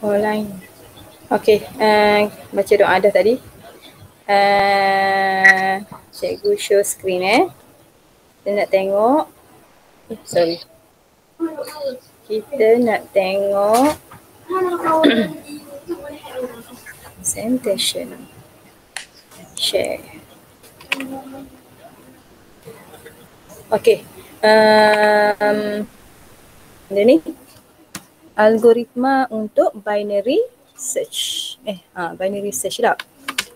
Online. Okey, baca doa dah tadi. Cikgu show screen Kita nak tengok. Sorry. Kita nak tengok presentation. Share. Okey. Ini algoritma untuk binary search. Binary search lah.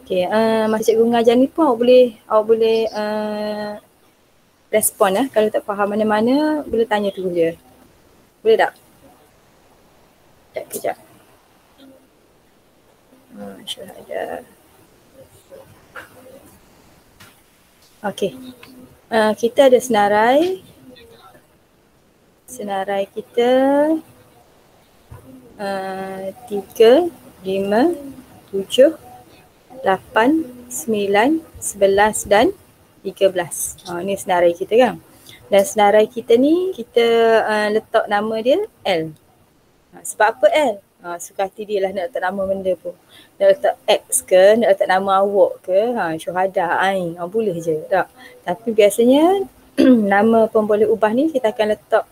Okey, masa cikgu mengajar ni pun awak boleh respon kalau tak faham mana-mana boleh tanya terus je. Boleh tak? Kejap. Syahadah. Okey. Kita ada senarai. Senarai kita 3, 5, 7, 8, 9, 11 dan 13. Ni senarai kita kan. Dan senarai kita ni kita letak nama dia L. Sebab apa L? Suka hati dia lah nak letak nama benda pun. Nak letak X ke, nak letak nama awak ke, syuhada, ain, boleh je tak. Tapi biasanya nama pun boleh ubah ni kita akan letak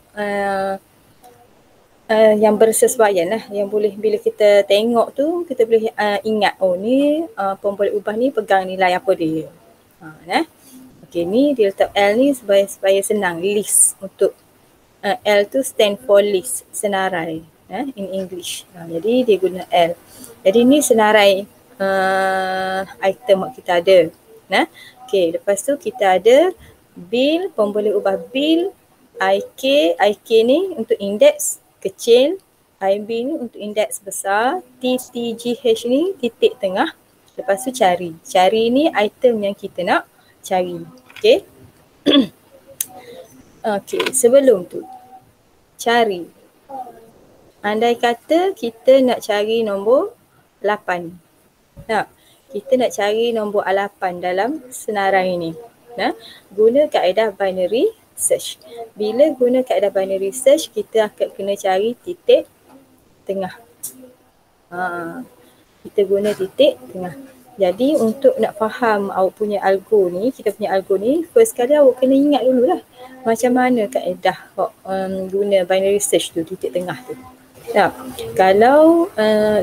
yang bersesuaian lah. Yang boleh bila kita tengok tu kita boleh ingat ni pun boleh ubah ni pegang nilai apa dia. Okey, ni dia letak L ni supaya senang list untuk L tu stand for list, senarai in English. Jadi dia guna L. Jadi ni senarai item yang kita ada. Okey, lepas tu kita ada bill, pun boleh ubah bill, IK ni untuk indeks kecil, IB ni untuk indeks besar, TTGH ni titik tengah. Lepas tu cari. Cari ni item yang kita nak cari. Okey. Okey, sebelum tu cari. Andai kata kita nak cari nombor 8. Kita nak cari nombor 8 dalam senarai ni. Guna kaedah binary search. Bila guna kaedah binary search, kita akan kena cari titik tengah. Kita guna titik tengah. Jadi untuk nak faham awak punya algo ni, kita punya algo ni, first kali awak kena ingat dululah macam mana kaedah guna binary search tu, titik tengah tu. Kalau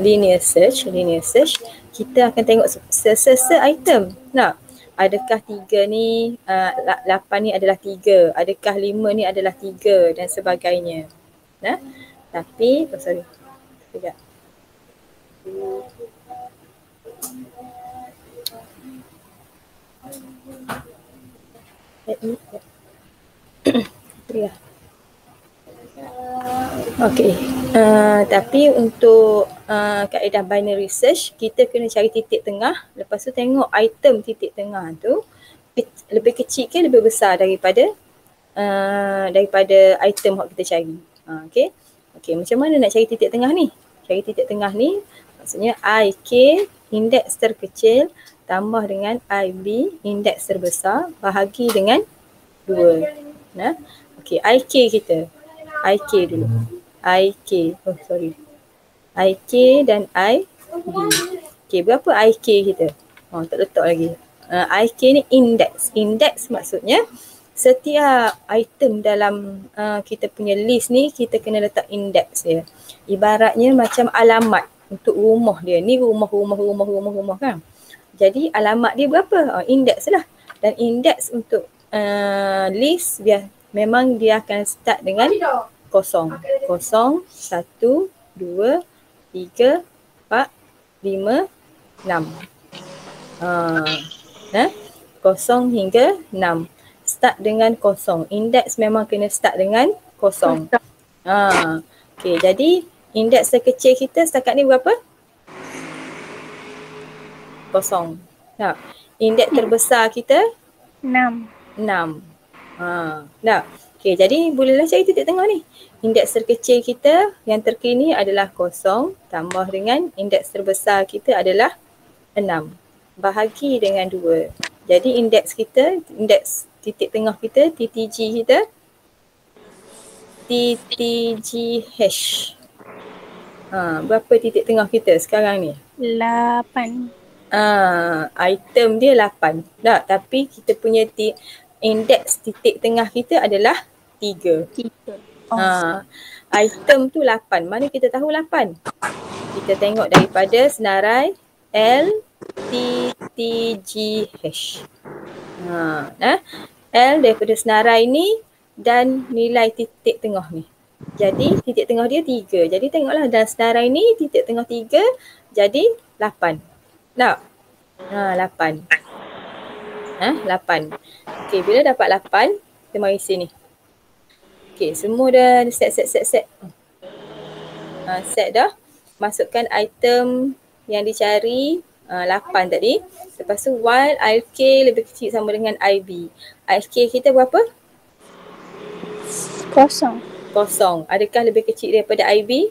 linear search, kita akan tengok item. Adakah 3 ni, 8 ni adalah 3, adakah 5 ni adalah 3 dan sebagainya. Tapi, sorry. Sekejap. Okey, tapi untuk kaedah binary search, kita kena cari titik tengah, lepas tu tengok item titik tengah tu lebih kecil ke lebih besar daripada item yang kita cari. Okey, macam mana nak cari titik tengah ni? Cari titik tengah ni maksudnya IK, indeks terkecil, tambah dengan IB, indeks terbesar, bahagi dengan 2. Okey, IK kita. IK dulu. IK dan IB. Okey, berapa IK kita? Tak letak lagi. IK ni indeks. Indeks maksudnya setiap item dalam kita punya list ni kita kena letak indeks dia. Ibaratnya macam alamat untuk rumah dia. Ni rumah kan. Jadi alamat dia berapa? Indeks lah. Dan indeks untuk list memang dia akan start dengan 0. 0, 1, 2, 3, 4, 5, 6. 0 hingga 6. Start dengan 0. Indeks memang kena start dengan 0. Okey, jadi indeks terkecil kita setakat ni berapa? 0. Indeks terbesar kita? 6. Okey, jadi bolehlah cari titik tengah ni. Indeks terkecil kita yang terkini adalah 0 tambah dengan indeks terbesar kita adalah 6. Bahagi dengan 2. Jadi indeks kita, indeks titik tengah kita, TTG kita, TTGH. Berapa titik tengah kita sekarang ni? 8. Item dia 8. Tak, tapi kita punya indeks titik tengah kita adalah 3. 3. Item tu 8. Mana kita tahu 8? Kita tengok daripada senarai L, T, T, G, H. L daripada senarai ni dan nilai titik tengah ni. Jadi titik tengah dia 3. Jadi tengoklah dalam senarai ni titik tengah 3 jadi 8. Tak? 8. 8. Okey, bila dapat 8, kita mari sini. Okey, semua dah set. Set dah. Masukkan item yang dicari 8 tadi. Lepas tu while IK lebih kecil sama dengan IB. IK kita berapa? Kosong. Adakah lebih kecil daripada IB?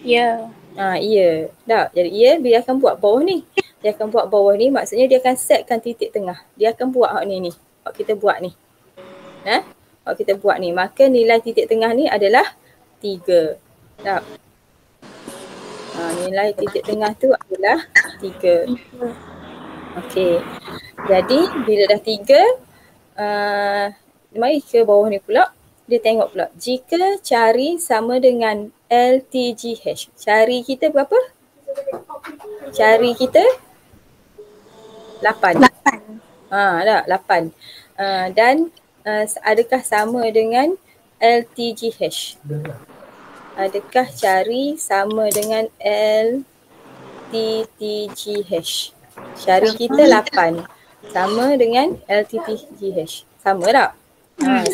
Ya. Ya. Tak. Jadi dia akan buat bawah ni. Maksudnya dia akan setkan titik tengah. Dia akan buat hak ni. Hak kita buat ni. Maka nilai titik tengah ni adalah 3. Tak. Nilai titik tengah tu adalah 3. Okey. Jadi bila dah 3, mari ke bawah ni pula. Dia tengok pula. Jika cari sama dengan LTGH. Cari kita berapa? Cari kita 8. Tak, 8. Dan adakah sama dengan LTGH? Adakah cari sama dengan LTTGH? Cari kita 8. Sama dengan LTTGH. Sama tak?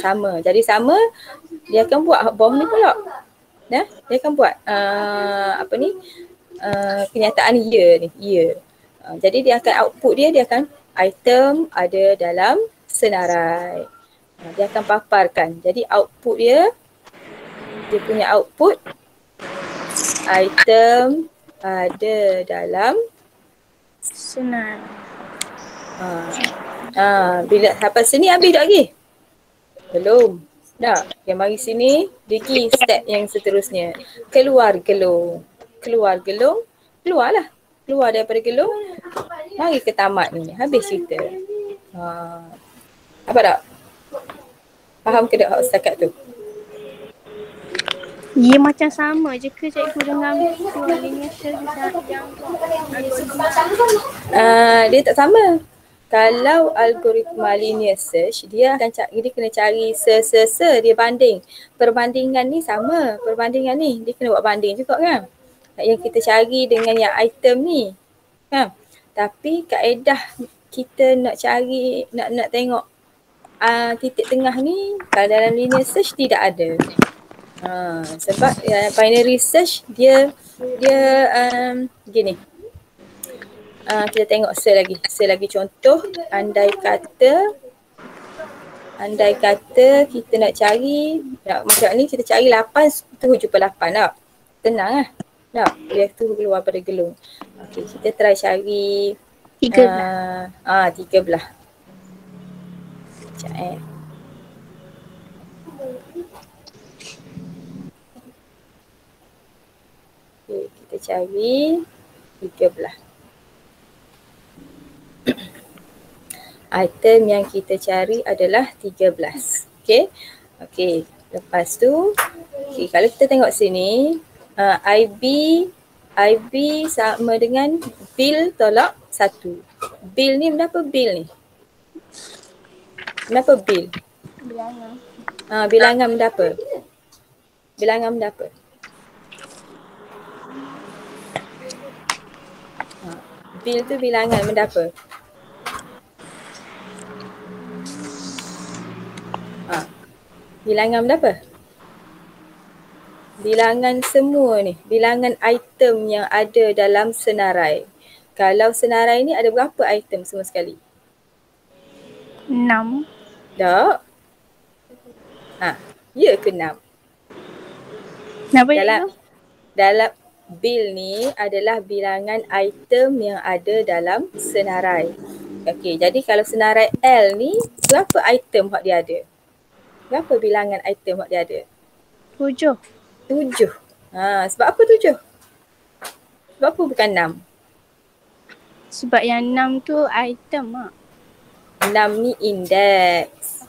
Sama. Jadi sama, dia akan buat bawah ni pula. Dia akan buat kenyataan ya ni. Ya. Jadi dia akan output dia akan item ada dalam senarai. Dia akan paparkan. Jadi output dia punya output item ada dalam senarai. Bila sampai sini habis tak lagi? Belum. Tak. Okay, mari sini. Pergi step yang seterusnya. Keluar gelung. Keluarlah. Keluar daripada gelung. Mari ke tamat ni. Habis cerita. Apa tak? Faham ke tak setakat tu? Ia macam sama je ke cikgu dengan linear search yang dia tak sama. Kalau algoritma linear search, dia kena cari dia banding. Perbandingan ni sama. Perbandingan ni dia kena buat banding juga kan. Yang kita cari dengan yang item ni. Kan? Tapi kaedah kita nak cari, nak tengok titik tengah ni kalau dalam linear search tidak ada. Sebab binary search dia gini. Kita tengok lagi contoh. Andai kata kita nak cari macam ni, kita cari 8 tu jumpa 8 tak? Tenang lah. Tak? Dia tu keluar pada gelung. Okey, kita try cari 13. 13. Sekejap Okay, kita cari 13. Item yang kita cari adalah 13. Okey. Lepas tu, kalau kita tengok sini, IB sama dengan bill tolak 1. Bill ni berapa bill ni? Berapa bill? Bilangan. Bilangan berapa? Bilangan berapa? Bill tu bilangan berapa? Bilangan berapa? Bilangan semua ni. Bilangan item yang ada dalam senarai. Kalau senarai ni ada berapa item semua sekali? 6. Tak? Ya ke 6? Kenapa cikgu? Dalam bill ni adalah bilangan item yang ada dalam senarai. Okey, jadi kalau senarai L ni, berapa item hak dia ada? Berapa bilangan item hak dia ada? 7. Sebab apa 7? Sebab apa bukan 6? Sebab yang 6 tu item mak. 6 ni indeks.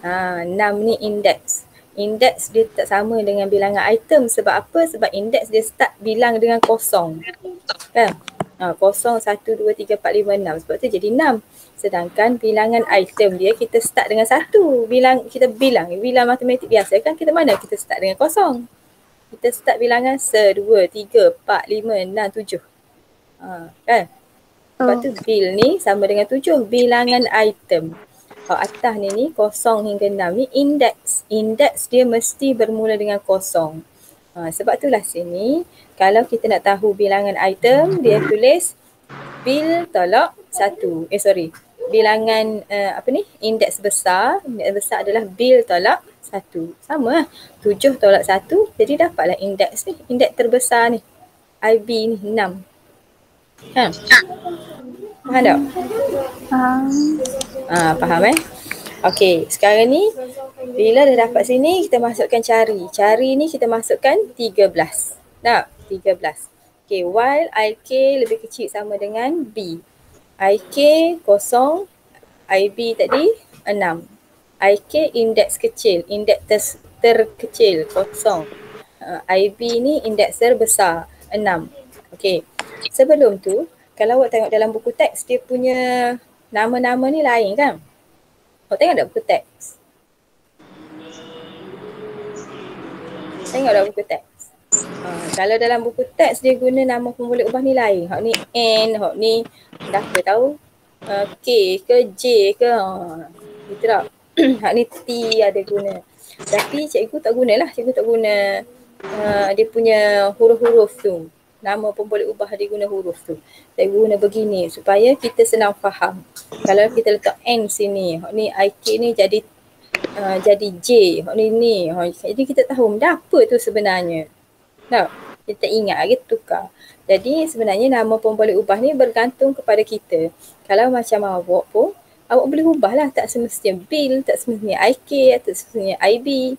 6 ni indeks. Indeks dia tak sama dengan bilangan item. Sebab apa? Sebab indeks dia start bilang dengan kosong. Kan? 0, 1, 2, 3, 4, 5, 6. Sebab tu jadi 6. Sedangkan bilangan item dia kita start dengan 1. Kita bilang matematik biasa kan kita mana kita start dengan kosong. Kita start bilangan 1, 2, 3, 4, 5, 6, 7. Kan? Sebab tu bil ni sama dengan 7. Bilangan item. Kalau atas ni kosong hingga 6 ni indeks. Indeks dia mesti bermula dengan kosong. Sebab itulah sini kalau kita nak tahu bilangan item dia tulis bil tolak 1. Bilangan indeks besar. Indeks besar adalah bil tolak 1. Sama lah. 7 tolak 1 jadi dapatlah indeks ni. Indeks terbesar ni. IB ni 6. Faham tak? Faham Okey, sekarang ni bila dah dapat sini kita masukkan cari. Cari ni kita masukkan 13. Tak? 13. Okey, while IK lebih kecil sama dengan B. IK kosong, IB tadi 6. IK indeks kecil, indeks terkecil kosong. IB ni indeks terbesar 6. Okey. Sebelum tu, kalau awak tengok dalam buku teks, dia punya nama-nama ni lain kan? Awak tengok tak buku teks? Tengok tak buku teks? Kalau dalam buku teks, dia guna nama pemboleh ubah ni lain. Hak ni N, hak ni apa tahu? K ke J ke? Gitu tak? Hak ni T ada guna. Tapi cikgu tak gunalah. Cikgu tak guna dia punya huruf-huruf tu. Nama pemboleh ubah dia guna huruf tu. Saya guna begini supaya kita senang faham. Kalau kita letak N sini, hak ni IK ni jadi J, hak ni. Jadi kita tahu benda apa tu sebenarnya. Tak? Kita ingat lagi tukar. Jadi sebenarnya nama pemboleh ubah ni bergantung kepada kita. Kalau macam awak pun, awak boleh ubahlah. Tak semestinya bil, tak semestinya IK, tak semestinya IB.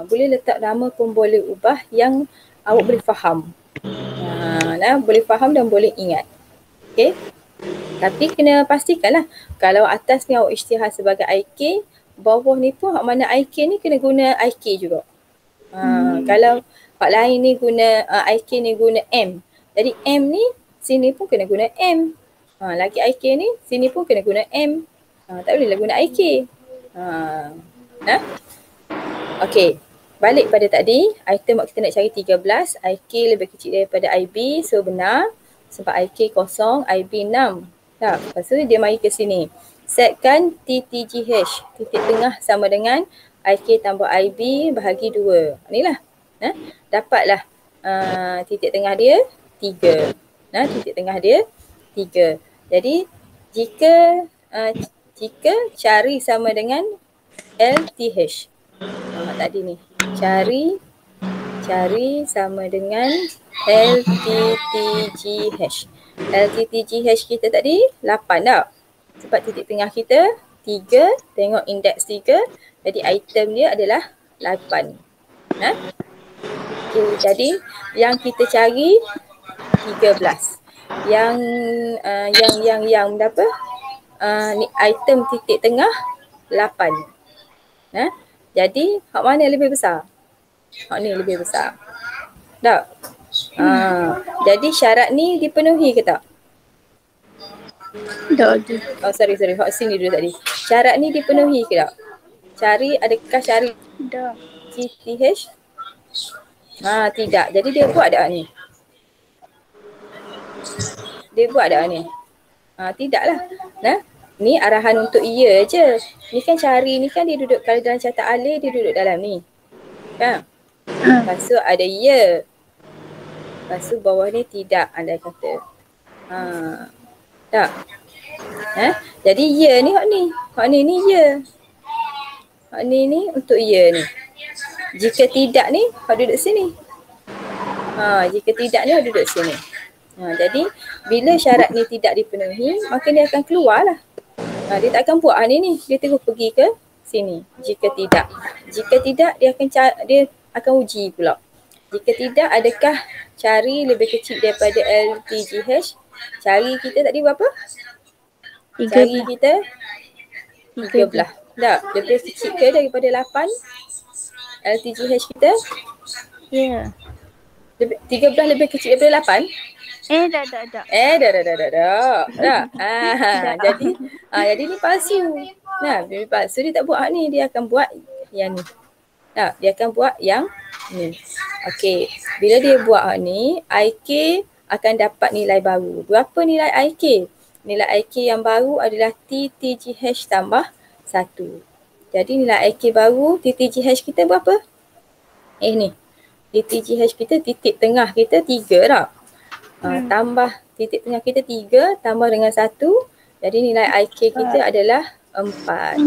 Boleh letak nama pemboleh ubah yang awak boleh faham. Boleh faham dan boleh ingat. Okay. Tapi kena pastikanlah kalau atas ni awak isytihar sebagai IK, bawah ni pun hak mana IK ni kena guna IK juga. Kalau hak lain ni guna IK ni guna M. Jadi M ni sini pun kena guna M. Lagi IK ni sini pun kena guna M. Tak bolehlah guna IK. Okey. Balik pada tadi, item kita nak cari 13, IK lebih kecil daripada IB, so benar. Sebab IK kosong, IB 6. Tak, lepas tu dia mari ke sini. Setkan TTGH, titik tengah sama dengan IK tambah IB bahagi 2. Inilah. Dapatlah titik tengah dia 3. Titik tengah dia 3. Jadi, jika cari sama dengan LTH. Tadi ni. Cari sama dengan LTTGH. LTTGH kita tadi 8 tak? Sebab titik tengah kita 3, tengok indeks 3. Jadi item dia adalah 8. Okay, jadi yang kita cari 13. Yang berapa? Ni item titik tengah 8. Jadi hak mana lebih besar? Hak ni lebih besar. Tak? Jadi syarat ni dipenuhi ke tak? Tak ada. Oh sorry. Hak sini dulu tadi. Syarat ni dipenuhi ke tak? Adakah cari TTH? Tidak. Jadi dia buat tak ni? Tidaklah. Ni arahan untuk ya je. Ni kan cari ni kan dia duduk, kalau dalam catat alih dia duduk dalam ni. Kan? Lepas tu ada ya. Lepas tu bawah ni tidak anda kata. Tak? Jadi ya ni hak ni. Hak ni ya. Hak ni untuk ya ni. Jika tidak ni hak duduk sini. Jika tidak ni hak duduk sini. Jadi bila syarat ni tidak dipenuhi, maka dia akan keluar lah. Dia tak akan buat ni. Dia terus pergi ke sini. Jika tidak dia akan uji pula. Jika tidak, adakah cari lebih kecil daripada LTGH? Cari kita tadi berapa? Cari 13. kita 13. Tak, lebih kecil ke daripada 8? LTGH kita? Ya. 13 lebih kecil daripada 8? Dah. Dah. Dah. Jadi ni palsu. Nah, dia palsu, dia tak buat hak ni, dia akan buat yang ni. Nah, dia akan buat yang ni. Okey, bila dia buat hak ni, IK akan dapat nilai baru. Berapa nilai IK? Nilai IK yang baru adalah TTGH tambah 1. Jadi nilai IK baru TTGH kita berapa? Ni. TTGH kita, titik tengah kita 3 tak? Tambah titik tengah kita 3 tambah dengan 1. Jadi nilai IK kita adalah 4.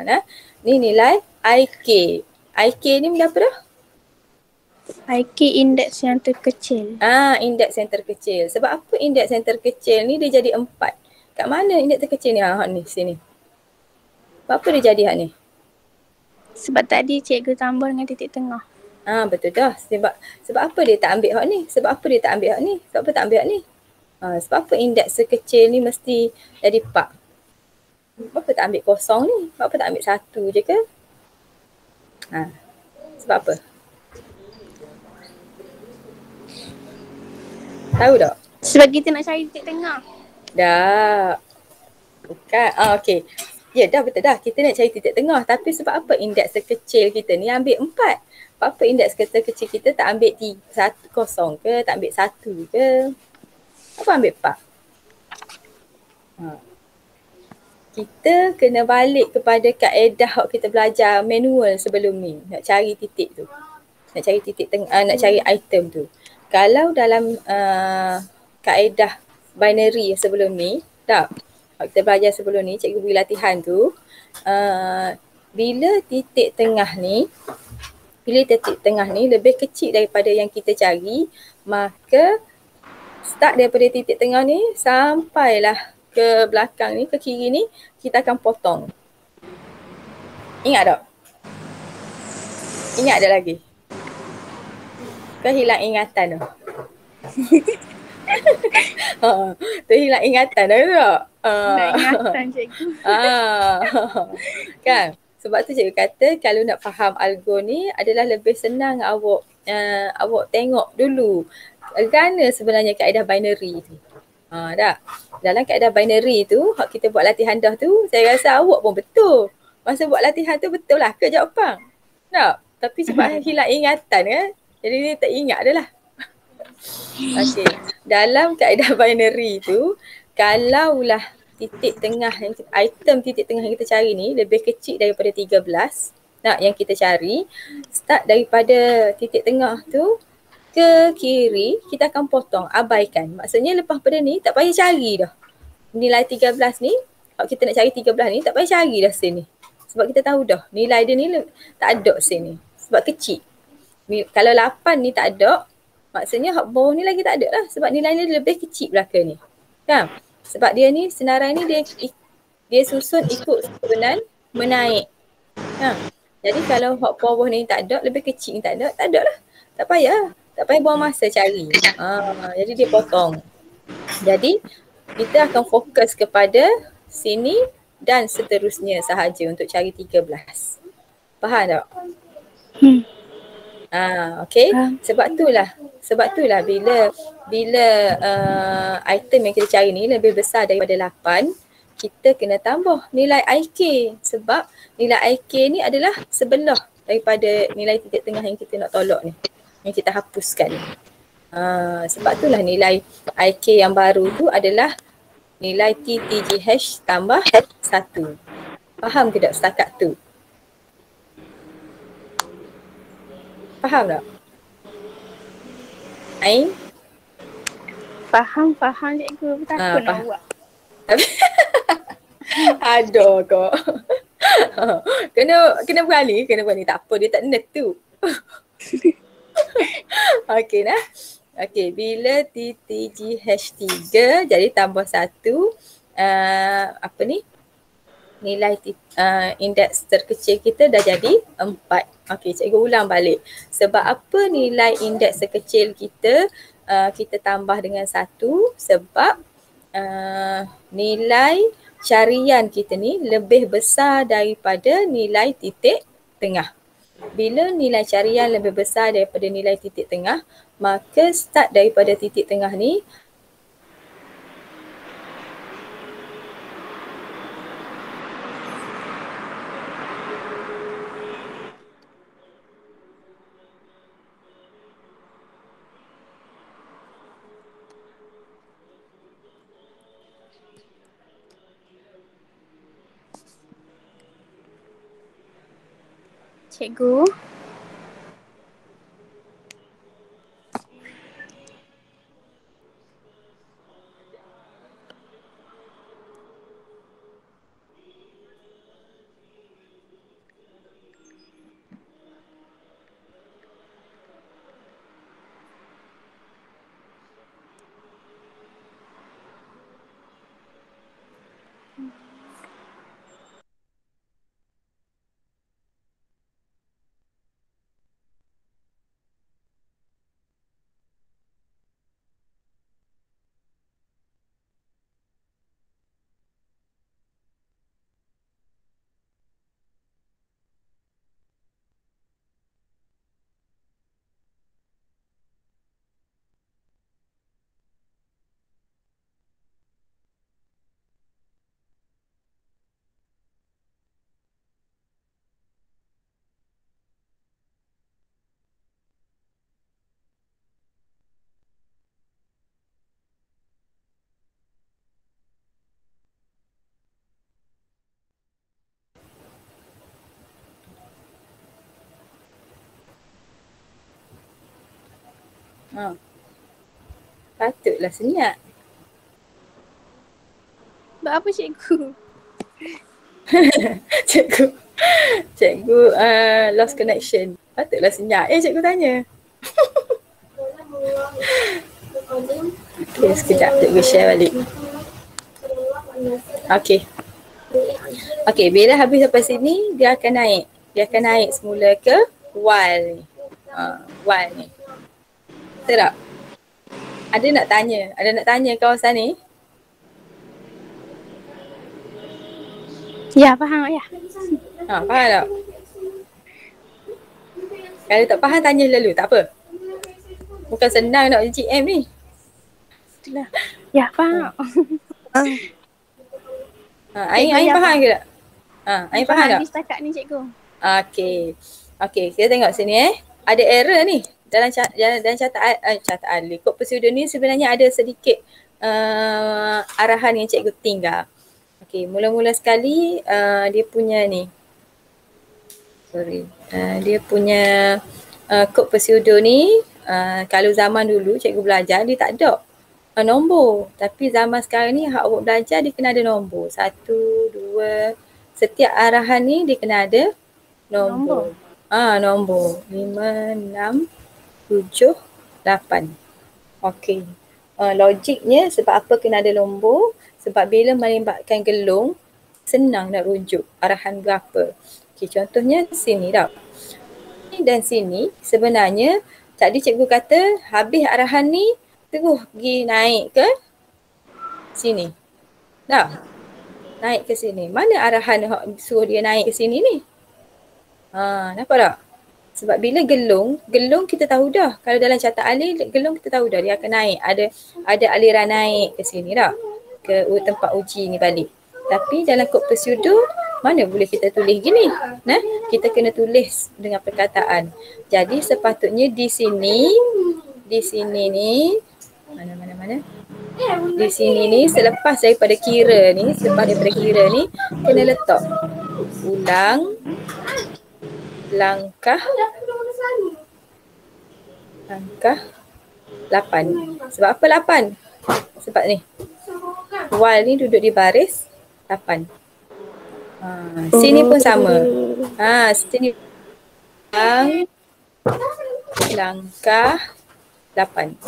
Nah, ni nilai IK. IK ni berapa dah? IK indeks yang terkecil. Indeks yang terkecil. Sebab apa indeks yang terkecil ni dia jadi 4? Kat mana indeks terkecil ni? Hak ni sini. Sebab apa dia jadi hak ni? Sebab tadi cikgu tambah dengan titik tengah. Betul dah. Sebab apa dia tak ambil hak ni? Sebab apa dia tak ambil hak ni? Sebab apa tak ambil hak ni? Sebab apa indeks sekecil ni mesti jadi 4? Sebab apa tak ambil kosong ni? Sebab apa tak ambil 1 je ke? Sebab apa? Tahu tak? Sebab kita nak cari titik tengah. Dah. Bukan. Okey. Ya dah, betul dah. Kita nak cari titik tengah. Tapi sebab apa indeks sekecil kita ni ambil 4? Sebab apa indeks kecil kita tak ambil 0 ke? Tak ambil 1 ke? Apa ambil 4? Kita kena balik kepada kaedah yang kita belajar manual sebelum ni. Nak cari titik tu. Nak cari titik tengah, nak cari item tu. Kalau dalam kaedah binary sebelum ni, tak? Kita belajar sebelum ni, cikgu beri latihan tu. Bila titik tengah ni lebih kecil daripada yang kita cari, maka start daripada titik tengah ni sampailah ke belakang ni, ke kiri ni, kita akan potong. Ingat tak? Ingat ada lagi? Kau hilang ingatan tu? Terhilang ingatan dah tak? Nak ingatan cikgu. Kan? Sebab tu cikgu kata kalau nak faham algo ni adalah lebih senang awak tengok dulu kerana sebenarnya kaedah binary tu. Dah. Dalam kaedah binary tu, hak kita buat latihan dah tu, saya rasa awak pun betul. Masa buat latihan tu betul lah ke jawapan? Tak? Tapi sebab hilang ingatan kan, jadi dia tak ingat dah lah. Okey. Dalam kaedah binary tu, kalaulah titik tengah item titik tengah yang kita cari ni lebih kecil daripada 13, yang kita cari, start daripada titik tengah tu ke kiri, kita akan potong, abaikan. Maksudnya lepas pada ni tak payah cari dah. Nilai 13 ni, kalau kita nak cari 13 ni tak payah cari dah sini. Sebab kita tahu dah nilai dia ni tak ada sini. Sebab kecil. Kalau 8 ni tak ada, maksudnya hak bawah ni lagi tak ada lah. Sebab nilai ni lebih kecil belakang ni. Kan? Sebab dia ni senarai ni dia susun ikut susunan menaik. Jadi kalau hak bawah ni tak ada, lebih kecil ni tak ada lah. Tak payah. Tak payah buang masa cari. Jadi dia potong. Jadi kita akan fokus kepada sini dan seterusnya sahaja untuk cari 13. Faham tak? Okey. Sebab itulah bila item yang kita cari ni lebih besar daripada 8, kita kena tambah nilai IK. Sebab nilai IK ni adalah sebelah daripada nilai titik tengah yang kita nak tolak ni, yang kita hapuskan ni. Sebab itulah nilai IK yang baru tu adalah nilai TTGH tambah 1. Faham ke tak setakat tu? Faham tak? Ain? Faham cikgu. Takut nak buat. Aduh kau. Kena berani. Tak apa, dia tak net tu. Okey dah. Okey, bila TTGH 3 jadi tambah 1, apa ni? nilai indeks terkecil kita dah jadi 4. Okey, cikgu ulang balik. Sebab apa nilai indeks terkecil kita kita tambah dengan 1? Sebab nilai carian kita ni lebih besar daripada nilai titik tengah. Bila nilai carian lebih besar daripada nilai titik tengah, maka start daripada titik tengah ni Cikgu. patutlah senyap. Buat apa cikgu? Cikgu lost connection. Patutlah senyap. Cikgu tanya. Okay, sekejap cikgu share balik. Okay, bila habis sampai sini dia akan naik. Dia akan naik semula ke while ni. While ni. Betul tak? Ada nak tanya kawasan ni? Ya, faham ya. Faham tak? Kalau tak faham tanya lalu, tak apa. Bukan senang nak GM ni. Itulah. Ya, faham. Ain faham ke tak? Ain faham tak? Setakat ni cikgu. Okay, kita tengok sini ada error ni. Dalam catat kod pseudo ni sebenarnya ada sedikit arahan yang cikgu tinggal. Okay, mula-mula sekali dia punya ni. Dia punya kod pseudo ni kalau zaman dulu cikgu belajar dia tak ada nombor. Tapi zaman sekarang ni hak awak belajar dia kena ada nombor. 1, 2, setiap arahan ni dia kena ada nombor. Nombor 5, 6, 7, 8. Okey. Logiknya sebab apa kena ada nombor? Sebab bila melibatkan gelung senang nak rujuk arahan berapa. Okey, contohnya sini tak. Dan sini sebenarnya tadi cikgu kata habis arahan ni terus pergi naik ke sini. Dah. Naik ke sini. Mana arahan suruh dia naik ke sini ni? Nampak tak? Sebab bila gelung kita tahu dah. Kalau dalam catat alih, gelung kita tahu dah dia akan naik. Ada aliran naik ke sini dah. Ke tempat uji ni balik. Tapi dalam kod pseudo, mana boleh kita tulis gini? Kita kena tulis dengan perkataan. Jadi sepatutnya di sini ni, mana? Di sini ni selepas daripada kira ni, kena letak ulang langkah 8. Sebab apa 8? Sebab ni while ni duduk di baris 8. Sini pun sama. Sini langkah 8.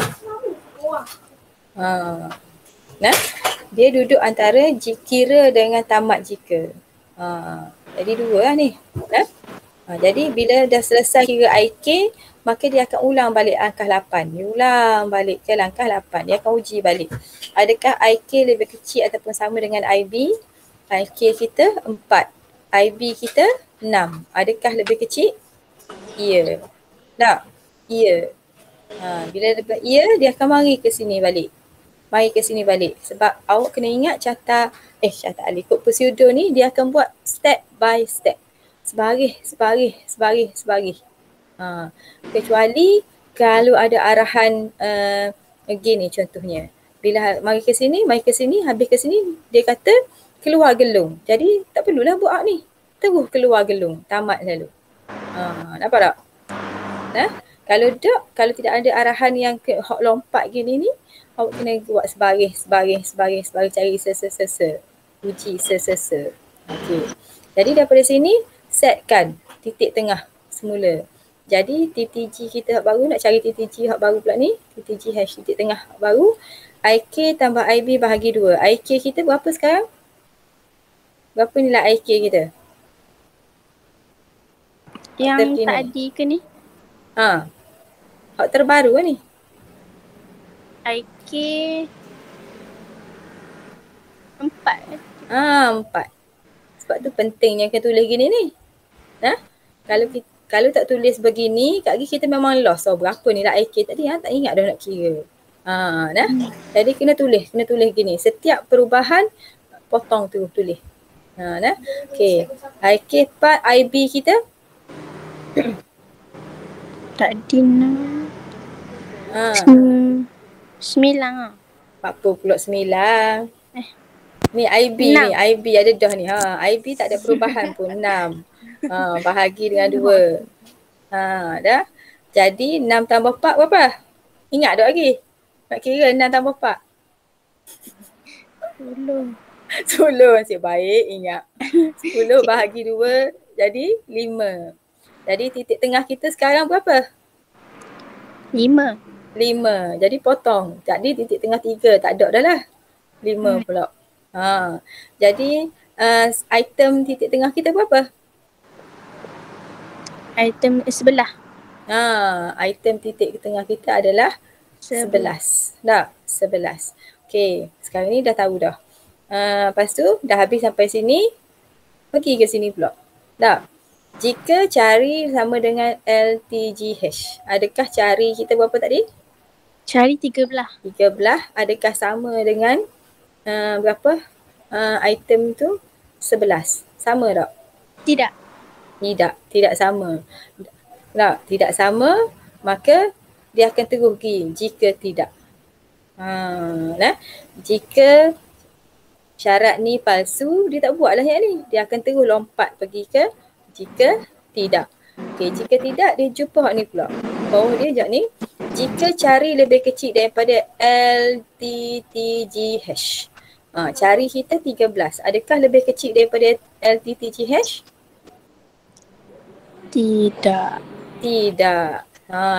Dia duduk antara kira dengan tamat jika. Jadi 2 lah ni. Jadi bila dah selesai kira IK, maka dia akan ulang balik langkah 8. Dia ulang balik ke langkah 8. Dia akan uji balik. Adakah IK lebih kecil ataupun sama dengan IB? IK kita 4. IB kita 6. Adakah lebih kecil? Ya. Tak? Ya. Bila dapat ya, dia akan mari ke sini balik. Mari ke sini balik. Sebab awak kena ingat carta alih kod prosedur ni dia akan buat step by step. Sebaris. Kecuali kalau ada arahan again ni contohnya. Bila mari ke sini, habis ke sini, dia kata keluar gelung. Jadi tak perlulah buat ni. Terus keluar gelung. Tamat lalu. Nampak tak? Kalau tidak ada arahan yang hok lompat gini ni, awak kena buat sebaris, cari sesa. Uji sesa. Okey. Jadi daripada sini, setkan titik tengah semula. Jadi TTG kita hak baru, nak cari TTG hak baru pula ni, TTG hash titik tengah hak baru, IK tambah IB bahagi 2. IK kita berapa sekarang? Berapa nilai IK kita? Yang tadi ke ni? Hak terbaru ni. IK 4. 4. Sebab tu pentingnya kita tulis gini ni. Kalau tak tulis begini, kat lagi kita memang lost. Berapa nilai IK tadi? Tak ingat dah nak kira. Jadi kena tulis gini. Setiap perubahan potong tu tulis. Okey. IK 4, IB kita Tadi 9 lah. 49. Ni IB 6. ni, IB ada dah ni. IB tak ada perubahan pun 6. Bahagi dengan 2. Dah. Jadi 6 tambah 4 berapa? Ingat tak lagi? Nak kira 6 tambah 4. 10. 10 nasib baik ingat. 10 bahagi 2 jadi 5. Jadi titik tengah kita sekarang berapa? 5. Jadi potong. Jadi titik tengah 3 tak ada dah lah. 5 pula. Jadi item titik tengah kita berapa? Item sebelah. Item titik tengah kita adalah 11. Dah, 11. Okey, sekarang ni dah tahu dah. Lepas tu dah habis sampai sini, pergi ke sini pula. Dah. Jika cari sama dengan LTGH, adakah cari kita berapa tadi? Cari 13. 13, adakah sama dengan berapa? Item tu 11. Sama tak? Tidak. Tidak sama. Tidak sama, maka dia akan terus pergi jika tidak. Jika syarat ni palsu, dia tak buat lah yang ni. Dia akan terus lompat pergi ke jika tidak. Okey, jika tidak, dia jumpa hak ni pula. Bawah dia sekejap ni. Jika cari lebih kecil daripada LTTGH. Cari kita 13. Adakah lebih kecil daripada LTTGH? Tidak.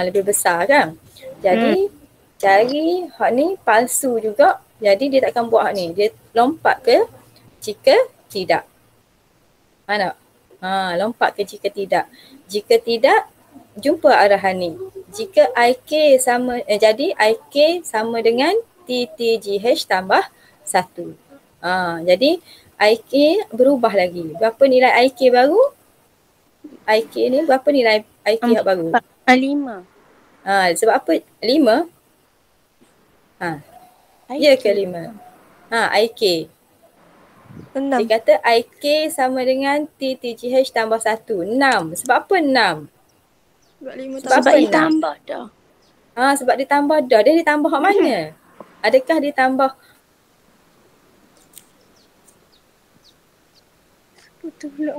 Lebih besar kan? Jadi cari hak ni palsu juga. Jadi dia takkan buat hak ni. Dia lompat ke jika tidak. Mana? Lompat ke jika tidak. Jika tidak, jumpa arahan ni. Jika IK sama, jadi IK sama dengan TTGH tambah 1. Jadi IK berubah lagi. Berapa nilai IK baru? IK ni berapa nilai IK yang baru? 5. Sebab apa? 5? Ya ke 5? IK. 6. Dia kata IK sama dengan TTGH tambah 1. 6. Sebab apa 6? Sebab ditambah dah. Sebab ditambah dah. Dia ditambah hak mana? Adakah ditambah? Betul pula.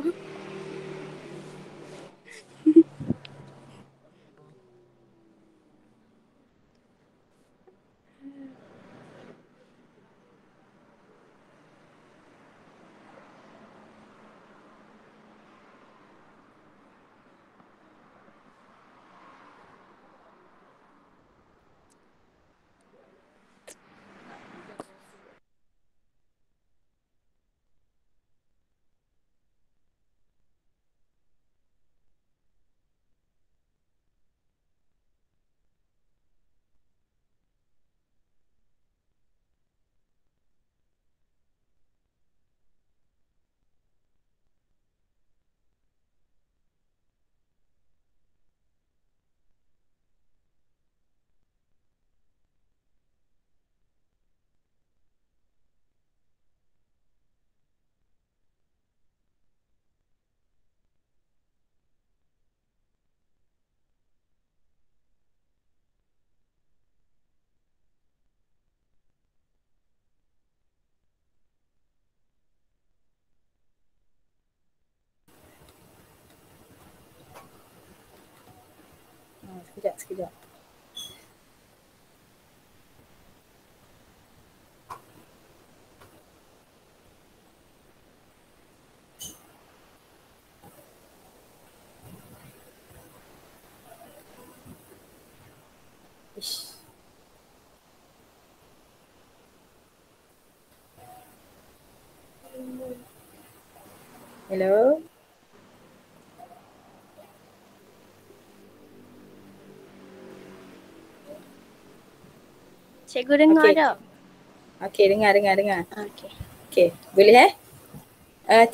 Sekejap. Ish. Hello. Cikgu dengar Okey. tak? Okey, dengar. Okey. Okey, boleh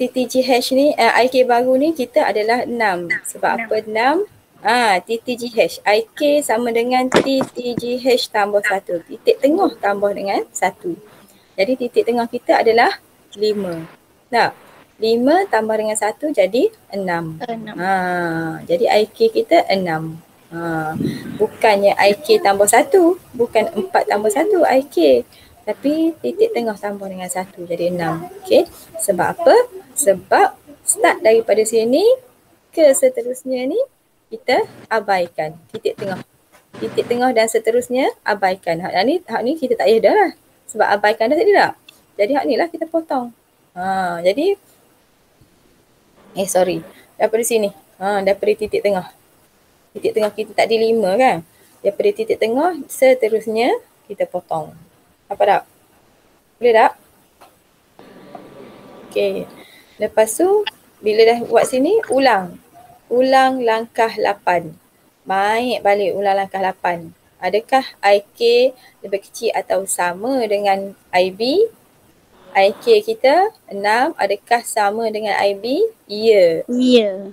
TTGH ni, IK baru ni kita adalah 6. Sebab apa 6? TTGH. IK sama dengan TTGH tambah 1. Titik tengah tambah dengan 1. Jadi titik tengah kita adalah 5. Tak? 5 tambah dengan 1 jadi 6. 6. Jadi IK kita 6. Bukannya IK tambah 1. Bukan 4 tambah 1 IK. Tapi titik tengah tambah dengan 1 jadi 6. Okey. Sebab apa? Sebab start daripada sini ke seterusnya ni kita abaikan titik tengah. Titik tengah dan seterusnya abaikan. Hak ni kita tak payah dah lah. Sebab abaikan dah tadi tak? Jadi hak ni lah kita potong. Jadi daripada sini. Daripada titik tengah. Titik tengah kita tadi 5 kan? Daripada titik tengah seterusnya kita potong. Apa tak? Boleh tak? Okey. Lepas tu bila dah buat sini ulang. Ulang langkah 8. Baik balik ulang langkah 8. Adakah IK lebih kecil atau sama dengan IB? IK kita 6. Adakah sama dengan IB? Ya. Ya.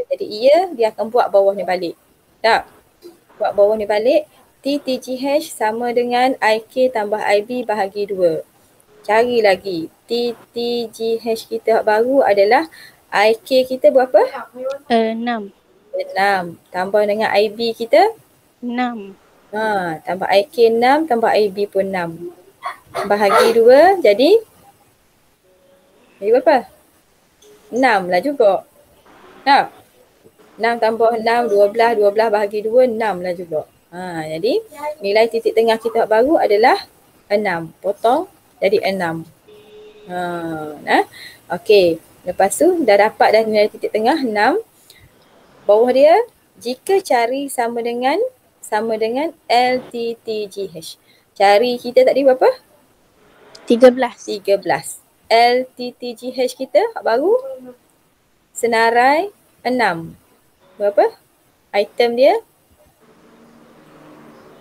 Jadi ya dia akan buat bawah ni balik. Tak? Buat bawah ni balik. TTGH sama dengan IK tambah IB bahagi 2. Cari lagi. TTGH kita baru adalah IK kita berapa? 6. 6. Tambah dengan IB kita? 6. Tambah IK 6, tambah IB pun 6. Bahagi 2 jadi berapa? 6 lah juga. Tak? 6 tambah 6, 12. 12 bahagi 2, 6 lah juga. Jadi nilai titik tengah kita baru adalah 6. Potong jadi 6. Okey. Lepas tu dah dapat dah nilai titik tengah 6. Bawah dia jika cari sama dengan LTTGH. Cari kita tadi berapa? 13. LTTGH kita baru senarai 6. Berapa? Item dia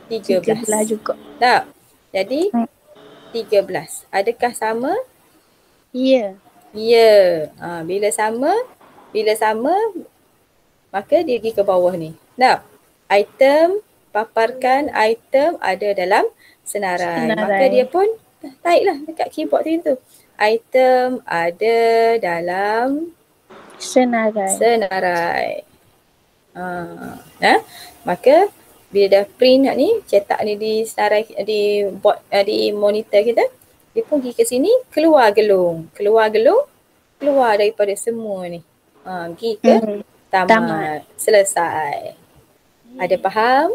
13 juga. Tak? Jadi 13. Adakah sama? Ya. Ya. Bila sama maka dia pergi ke bawah ni. Tak? Item, paparkan item ada dalam senarai. Maka dia pun taiklah dekat keyboard tu. Item ada dalam senarai. Maka bila dah print ni, cetak ni di senarai, di board, di monitor kita, dia pun pergi ke sini, keluar gelung keluar daripada semua ni. Pergi ke tamat. Selesai. Ada faham?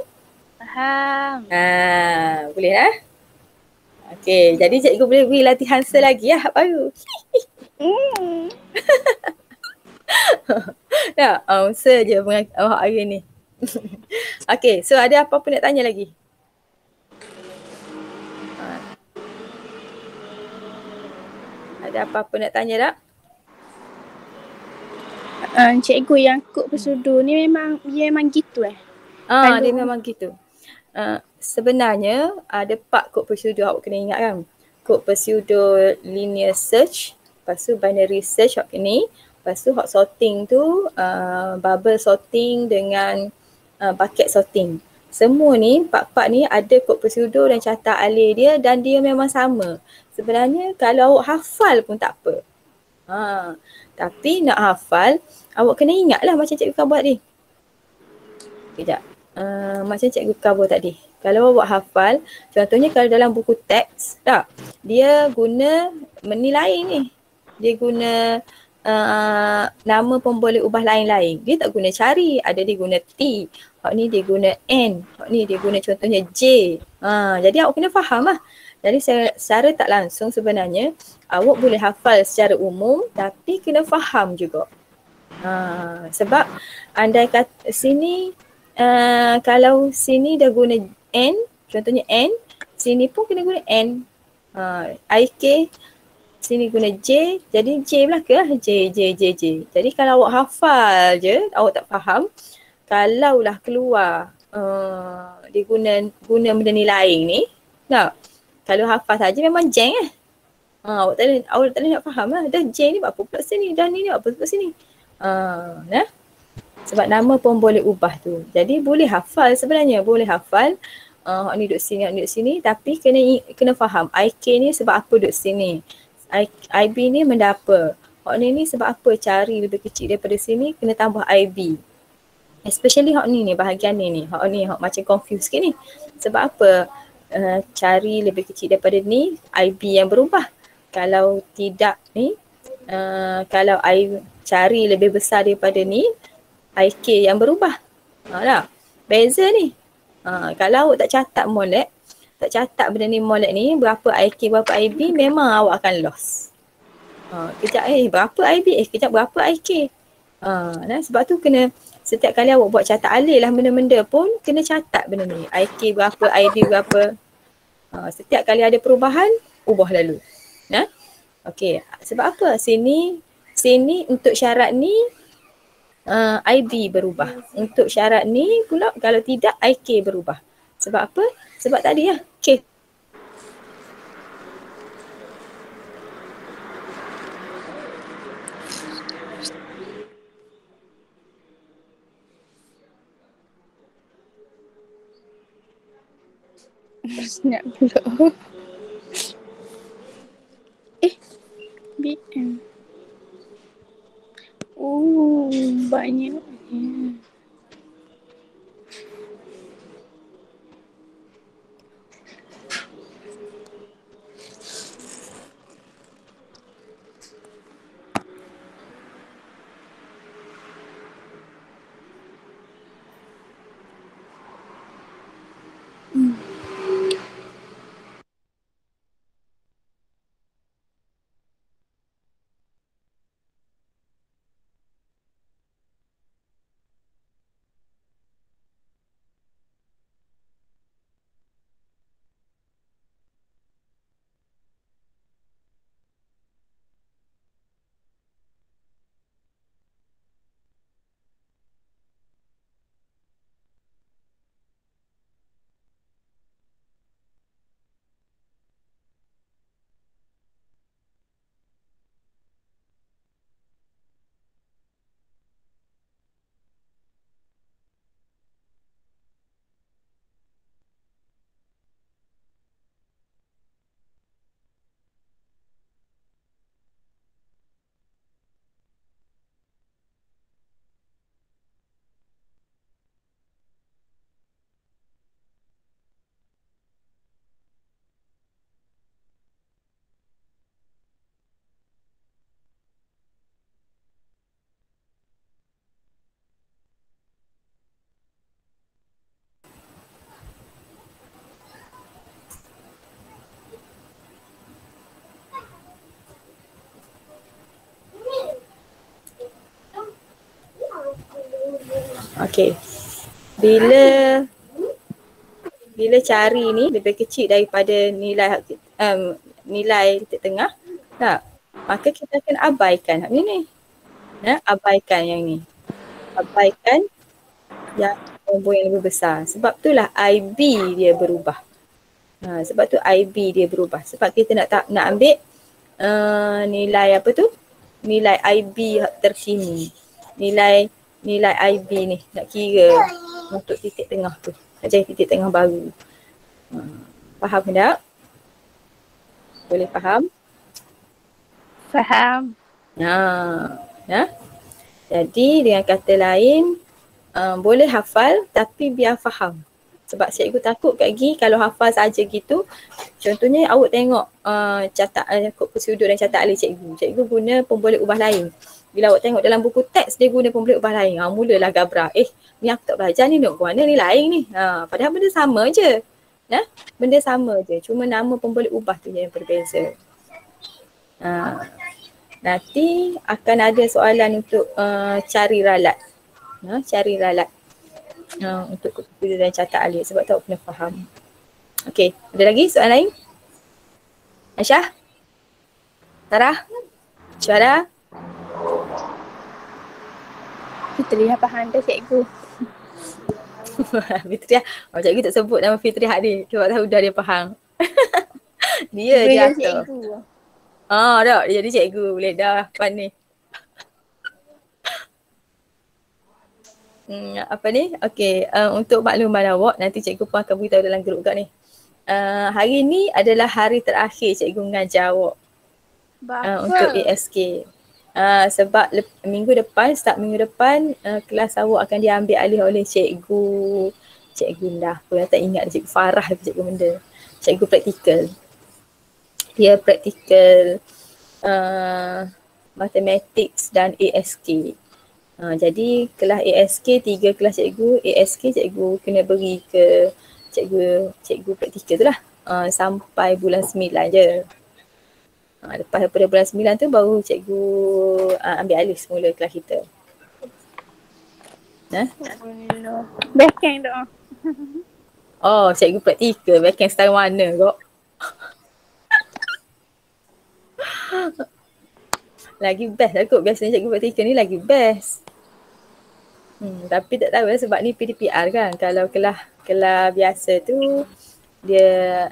Faham. Boleh lah. Okey, jadi cikgu boleh beri latihan selagi lah baru. Tak? Je hari ni. Okey, so ada apa-apa nak tanya lagi? Ada apa-apa nak tanya tak? Cikgu yang kod prosedur ni memang gitu Dia memang gitu. Sebenarnya ada 4 kod prosedur awak kena ingat kan. Kod prosedur linear search, lepas tu binary search awak ni, lepas tu hot sorting tu bubble sorting dengan bucket sorting. Semua ni, 4 ni ada kod prosedur dan carta alih dia dan dia memang sama. Sebenarnya kalau awak hafal pun tak apa. Tapi nak hafal, awak kena ingatlah macam cikgu buat ni. Sekejap. Macam cikgu cover tadi. Kalau awak hafal, contohnya kalau dalam buku teks, tak? Dia guna menilai ni. Dia guna nama pun boleh ubah lain-lain. Dia tak guna cari, ada dia guna T, hak ni dia guna N, hak ni dia guna contohnya J. Jadi awak kena faham lah. Jadi secara tak langsung sebenarnya awak boleh hafal secara umum tapi kena faham juga. Sebab andai kata sini kalau sini dah guna N, contohnya N, sini pun kena guna N. IK sini guna J, jadi J belaka lah, J. Jadi kalau awak hafal je, awak tak faham, kalaulah keluar dia guna benda ni lain ni, tak? Kalau hafal saja memang jeng lah. Awak tak nak faham lah, dah J ni buat apa pula sini, dah ni buat apa pula sini. Nah? Sebab nama pun boleh ubah tu. Jadi boleh hafal sebenarnya, boleh hafal. Ni duduk sini, tapi kena faham IK ni sebab apa duduk sini. IB ni benda apa. Hak ni sebab apa cari lebih kecil daripada sini, kena tambah IB. Especially hak ni bahagian ni. Hak macam confused sikit ni. Sebab apa cari lebih kecil daripada ni, IB yang berubah. Kalau tidak ni, kalau I cari lebih besar daripada ni, IK yang berubah. Tak? Beza ni. Kalau awak tak catat molek, tak catat benda ni molek ni, berapa IK, berapa IB, memang awak akan lost. Kejap berapa IB, kejap berapa IK. Sebab tu kena, setiap kali awak buat catat alih lah benda-benda pun, kena catat benda ni. IK berapa, IB berapa. Setiap kali ada perubahan, ubah lalu. Okey, sebab apa? Sini untuk syarat ni, IB berubah. Untuk syarat ni pula kalau tidak IK berubah. Sebab apa? Sebab tadi lah K. Nak pula. BM. Banyaknya. Okey. Bila cari ni lebih kecil daripada nilai titik tengah, tak? Maka kita akan abaikan ni. Abaikan yang ni. Abaikan yang nombor yang lebih besar. Sebab itulah IB dia berubah. Sebab tu IB dia berubah. Sebab kita nak ambil nilai apa tu? Nilai IB terkini. Nilai IB ni nak kira untuk titik tengah tu. Nak cari titik tengah baru. Faham tak? Boleh faham? Faham. Jadi dengan kata lain, boleh hafal tapi biar faham. Sebab cikgu takut kat Gi kalau hafal saja gitu, contohnya awak tengok kod persudut dan catat alih cikgu. Cikgu guna pemboleh ubah lain. Bila awak tengok dalam buku teks, dia guna pemboleh ubah lain. Mulalah gabrah. Ni aku tak belajar ni, nak ke mana ni lain ni. Padahal benda sama je. Benda sama je. Cuma nama pemboleh ubah tu yang berbeza. Nanti akan ada soalan untuk cari ralat. Cari ralat. Untuk kod persudut dan catat alih. Sebab tu awak kena faham. Okey, ada lagi soalan lain? Aisyah? Sarah? Syara? Fitriah faham dah cikgu. Fitriah. Cikgu tak sebut nama Fitriah ni. Sebab tahu dah dia faham. Dia je Boleh atur. cikgu. Dah. Dia jadi cikgu. Boleh dah. Pandai. Apa ni? Okey. Untuk makluman awak, nanti cikgu pun akan beritahu dalam grup kat ni. Hari ni adalah hari terakhir cikgu mengajar awak. Untuk ASK. Sebab start minggu depan, kelas awak akan diambil alih oleh cikgu lah. Aku tak ingat cikgu Farah ke cikgu benda. Cikgu praktikal. Dia praktikal mathematics dan ASK. Jadi kelas ASK 3 kelas cikgu, ASK cikgu kena beri ke cikgu praktikal tu lah. Sampai bulan 9 je. Lepas daripada bulan 9 tu baru cikgu ambil alih semula kelas kita. Backend tu. Cikgu praktikal. Backend style mana kok? Lagi best lah kot. Biasanya cikgu praktikal ni lagi best. Tapi tak tahu lah sebab ni PDPR kan. Kalau kelas biasa tu dia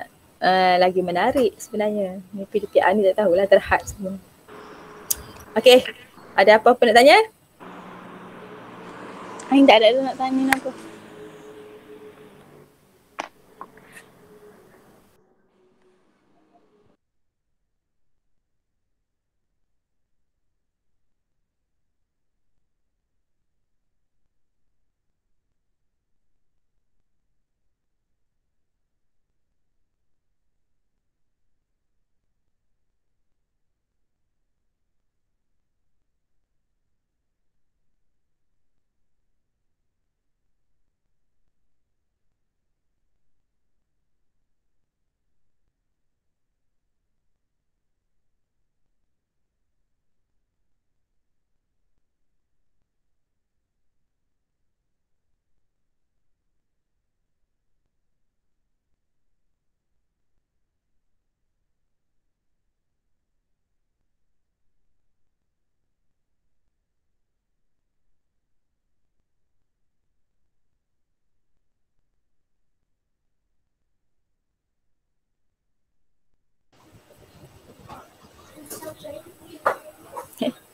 lagi menarik sebenarnya. Ni PDPR ni tak tahulah, terhad semua. Okey. Ada apa-apa nak tanya? Tak ada nak tanya apa.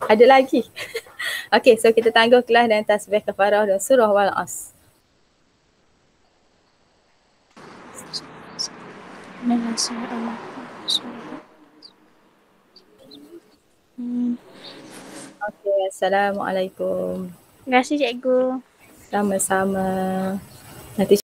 Ada lagi. Okey, so kita tangguh kelas dan tasbih kafarah dan surah wal as. Okey, Assalamualaikum. Terima kasih cikgu. Sama-sama. Nanti